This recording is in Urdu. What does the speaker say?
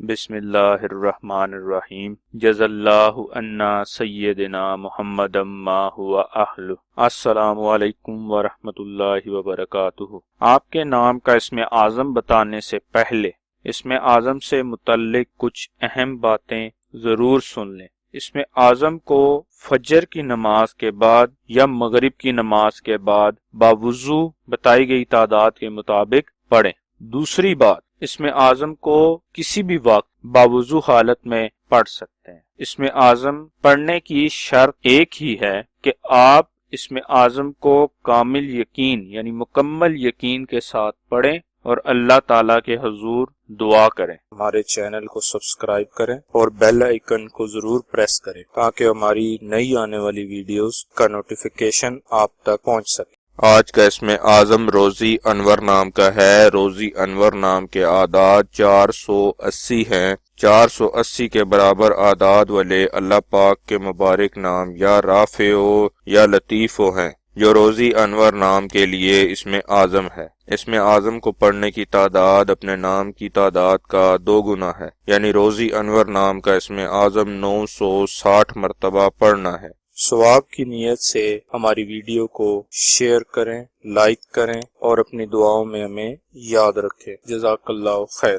بسم اللہ الرحمن الرحیم جزا اللہ عنا سیدنا محمد ما ہوا اہل۔ السلام علیکم ورحمۃ اللہ وبرکاتہ۔ آپ کے نام کا اسم اعظم بتانے سے پہلے اسم اعظم سے متعلق کچھ اہم باتیں ضرور سن لیں۔ اسم اعظم کو فجر کی نماز کے بعد یا مغرب کی نماز کے بعد باوضو بتائی گئی تعداد کے مطابق پڑھیں۔ دوسری بات، اسم اعظم کو کسی بھی وقت باوضو حالت میں پڑھ سکتے ہیں۔ اسم اعظم پڑھنے کی شرط ایک ہی ہے کہ آپ اسم اعظم کو کامل یقین یعنی مکمل یقین کے ساتھ پڑھیں اور اللہ تعالیٰ کے حضور دعا کریں۔ ہمارے چینل کو سبسکرائب کریں اور بیل آئیکن کو ضرور پریس کریں تاکہ ہماری نئی آنے والی ویڈیوز کا نوٹیفیکیشن آپ تک پہنچ سکے۔ آج کا اسم اعظم روزی انور نام کا ہے۔ روزی انور نام کے اعداد 480 ہیں۔ 480 کے برابر اعداد والے اللہ پاک کے مبارک نام یا رافع یا لطیف ہیں جو روزی انور نام کے لیے اسم اعظم ہے۔ اسم اعظم کو پڑھنے کی تعداد اپنے نام کی تعداد کا 2 گنا ہے، یعنی روزی انور نام کا اسم اعظم 960 مرتبہ پڑھنا ہے۔ ثواب کی نیت سے ہماری ویڈیو کو شیئر کریں، لائک کریں اور اپنی دعاؤں میں ہمیں یاد رکھیں۔ جزاک اللہ خیر۔